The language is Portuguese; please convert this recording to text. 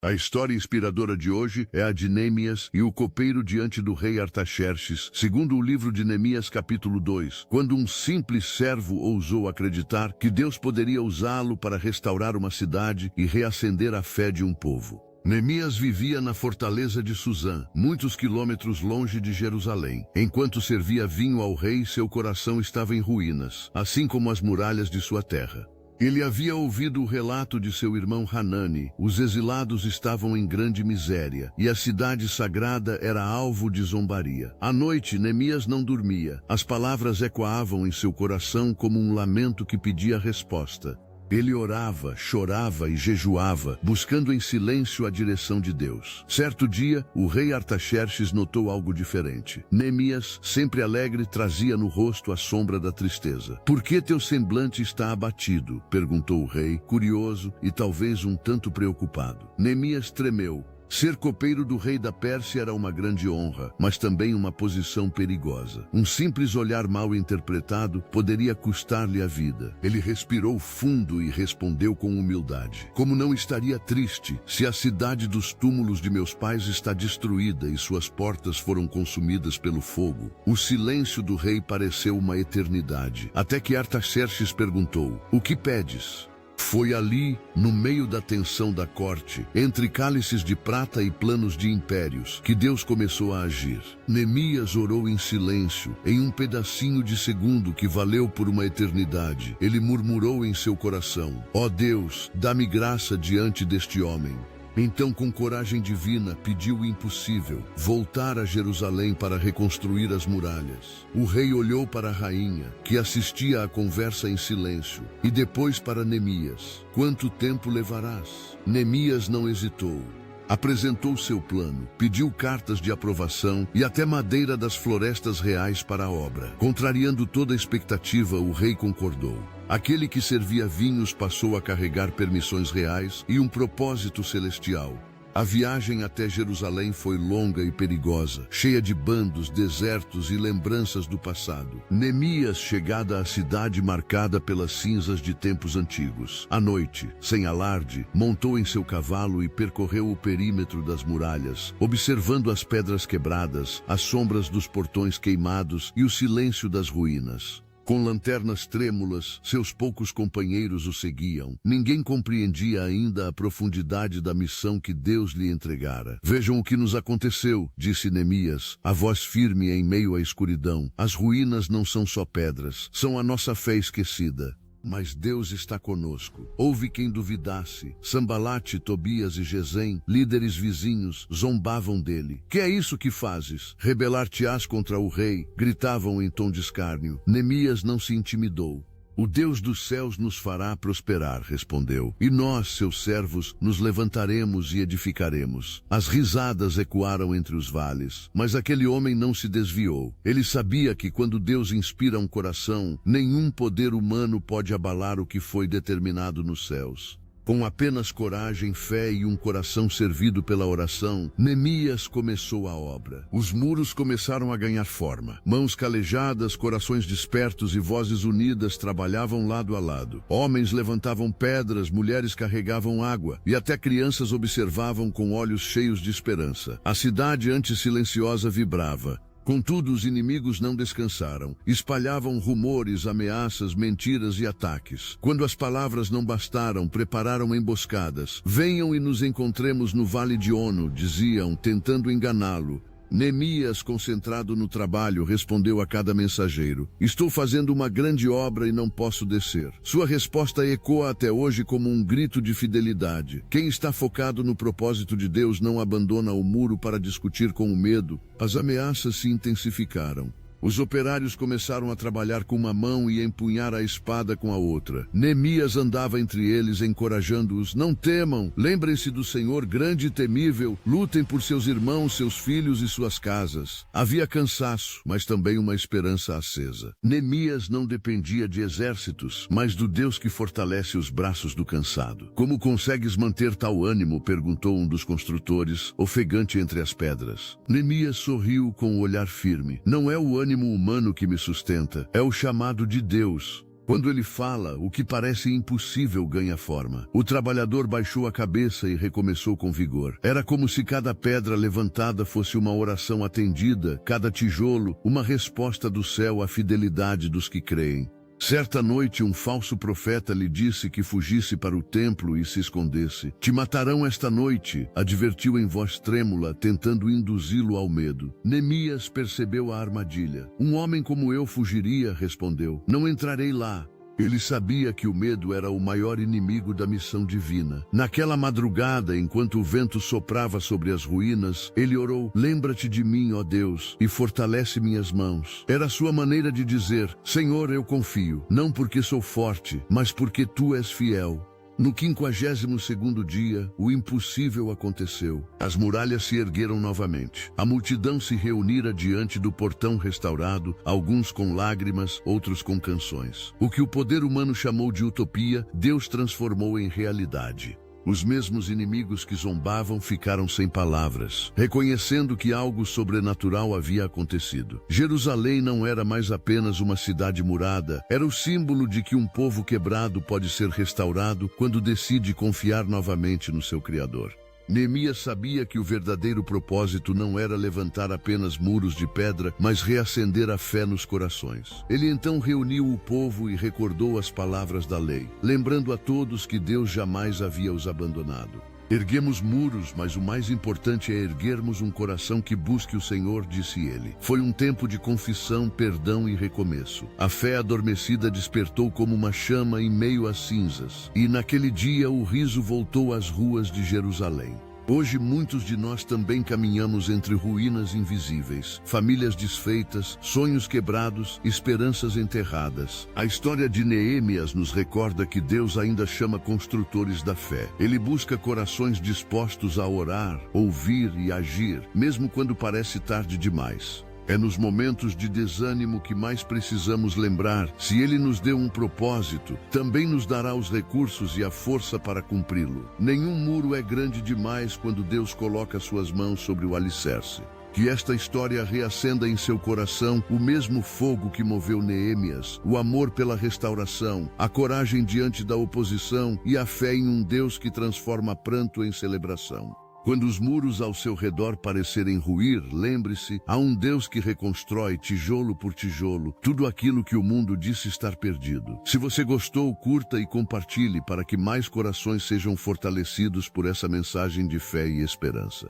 A história inspiradora de hoje é a de Neemias e o copeiro diante do rei Artaxerxes, segundo o livro de Neemias capítulo 2, quando um simples servo ousou acreditar que Deus poderia usá-lo para restaurar uma cidade e reacender a fé de um povo. Neemias vivia na fortaleza de Suzã, muitos quilômetros longe de Jerusalém. Enquanto servia vinho ao rei, seu coração estava em ruínas, assim como as muralhas de sua terra. Ele havia ouvido o relato de seu irmão Hanani. Os exilados estavam em grande miséria, e a cidade sagrada era alvo de zombaria. À noite, Neemias não dormia. As palavras ecoavam em seu coração como um lamento que pedia resposta. Ele orava, chorava e jejuava, buscando em silêncio a direção de Deus. Certo dia, o rei Artaxerxes notou algo diferente. Neemias, sempre alegre, trazia no rosto a sombra da tristeza. "Por que teu semblante está abatido?" perguntou o rei, curioso e talvez um tanto preocupado. Neemias tremeu. Ser copeiro do rei da Pérsia era uma grande honra, mas também uma posição perigosa. Um simples olhar mal interpretado poderia custar-lhe a vida. Ele respirou fundo e respondeu com humildade: "Como não estaria triste se a cidade dos túmulos de meus pais está destruída e suas portas foram consumidas pelo fogo?" O silêncio do rei pareceu uma eternidade, até que Artaxerxes perguntou: "O que pedes?" Foi ali, no meio da tensão da corte, entre cálices de prata e planos de impérios, que Deus começou a agir. Neemias orou em silêncio, em um pedacinho de segundo que valeu por uma eternidade. Ele murmurou em seu coração: "Ó Deus, dá-me graça diante deste homem." Então, com coragem divina, pediu o impossível: voltar a Jerusalém para reconstruir as muralhas. O rei olhou para a rainha, que assistia à conversa em silêncio, e depois para Neemias: "Quanto tempo levarás?" Neemias não hesitou. Apresentou seu plano, pediu cartas de aprovação e até madeira das florestas reais para a obra. Contrariando toda a expectativa, o rei concordou. Aquele que servia vinhos passou a carregar permissões reais e um propósito celestial. A viagem até Jerusalém foi longa e perigosa, cheia de bandos, desertos e lembranças do passado. Neemias, chegada à cidade marcada pelas cinzas de tempos antigos. À noite, sem alarde, montou em seu cavalo e percorreu o perímetro das muralhas, observando as pedras quebradas, as sombras dos portões queimados e o silêncio das ruínas. Com lanternas trêmulas, seus poucos companheiros o seguiam. Ninguém compreendia ainda a profundidade da missão que Deus lhe entregara. "Vejam o que nos aconteceu", disse Neemias, a voz firme em meio à escuridão. "As ruínas não são só pedras, são a nossa fé esquecida. Mas Deus está conosco." Houve quem duvidasse. Sambalate, Tobias e Gesem, líderes vizinhos, zombavam dele. "Que é isso que fazes? Rebelar-te-ás contra o rei?" gritavam em tom de escárnio. Neemias não se intimidou. "O Deus dos céus nos fará prosperar", respondeu. "E nós, seus servos, nos levantaremos e edificaremos." As risadas ecoaram entre os vales, mas aquele homem não se desviou. Ele sabia que quando Deus inspira um coração, nenhum poder humano pode abalar o que foi determinado nos céus. Com apenas coragem, fé e um coração servido pela oração, Neemias começou a obra. Os muros começaram a ganhar forma. Mãos calejadas, corações despertos e vozes unidas trabalhavam lado a lado. Homens levantavam pedras, mulheres carregavam água, e até crianças observavam com olhos cheios de esperança. A cidade, antes silenciosa, vibrava. Contudo, os inimigos não descansaram. Espalhavam rumores, ameaças, mentiras e ataques. Quando as palavras não bastaram, prepararam emboscadas. "Venham e nos encontremos no Vale de Ono", diziam, tentando enganá-lo. Neemias, concentrado no trabalho, respondeu a cada mensageiro: "Estou fazendo uma grande obra e não posso descer." Sua resposta ecoa até hoje como um grito de fidelidade. Quem está focado no propósito de Deus não abandona o muro para discutir com o medo. As ameaças se intensificaram. Os operários começaram a trabalhar com uma mão e a empunhar a espada com a outra. Neemias andava entre eles, encorajando-os: "Não temam, lembrem-se do Senhor grande e temível, lutem por seus irmãos, seus filhos e suas casas." Havia cansaço, mas também uma esperança acesa. Neemias não dependia de exércitos, mas do Deus que fortalece os braços do cansado. "Como consegues manter tal ânimo?" perguntou um dos construtores, ofegante entre as pedras. Neemias sorriu com o olhar firme. "Não é o ânimo humano que me sustenta, é o chamado de Deus." Quando ele fala, o que parece impossível ganha forma. O trabalhador baixou a cabeça e recomeçou com vigor. Era como se cada pedra levantada fosse uma oração atendida, cada tijolo, uma resposta do céu à fidelidade dos que creem. Certa noite, um falso profeta lhe disse que fugisse para o templo e se escondesse. Te matarão esta noite, advertiu em voz trêmula, tentando induzi-lo ao medo. Neemias percebeu a armadilha. Um homem como eu fugiria, respondeu. Não entrarei lá. Ele sabia que o medo era o maior inimigo da missão divina. Naquela madrugada, enquanto o vento soprava sobre as ruínas, ele orou, lembra-te de mim, ó Deus, e fortalece minhas mãos. Era sua maneira de dizer, Senhor, eu confio, não porque sou forte, mas porque tu és fiel. No 52º dia, o impossível aconteceu. As muralhas se ergueram novamente. A multidão se reunira diante do portão restaurado, alguns com lágrimas, outros com canções. O que o poder humano chamou de utopia, Deus transformou em realidade. Os mesmos inimigos que zombavam ficaram sem palavras, reconhecendo que algo sobrenatural havia acontecido. Jerusalém não era mais apenas uma cidade murada, era o símbolo de que um povo quebrado pode ser restaurado quando decide confiar novamente no seu Criador. Neemias sabia que o verdadeiro propósito não era levantar apenas muros de pedra, mas reacender a fé nos corações. Ele então reuniu o povo e recordou as palavras da lei, lembrando a todos que Deus jamais havia os abandonado. Erguemos muros, mas o mais importante é erguermos um coração que busque o Senhor, disse ele. Foi um tempo de confissão, perdão e recomeço. A fé adormecida despertou como uma chama em meio às cinzas. E naquele dia o riso voltou às ruas de Jerusalém. Hoje muitos de nós também caminhamos entre ruínas invisíveis, famílias desfeitas, sonhos quebrados, esperanças enterradas. A história de Neemias nos recorda que Deus ainda chama construtores da fé. Ele busca corações dispostos a orar, ouvir e agir, mesmo quando parece tarde demais. É nos momentos de desânimo que mais precisamos lembrar, se Ele nos deu um propósito, também nos dará os recursos e a força para cumpri-lo. Nenhum muro é grande demais quando Deus coloca suas mãos sobre o alicerce. Que esta história reacenda em seu coração o mesmo fogo que moveu Neemias, o amor pela restauração, a coragem diante da oposição e a fé em um Deus que transforma pranto em celebração. Quando os muros ao seu redor parecerem ruir, lembre-se, há um Deus que reconstrói tijolo por tijolo tudo aquilo que o mundo disse estar perdido. Se você gostou, curta e compartilhe para que mais corações sejam fortalecidos por essa mensagem de fé e esperança.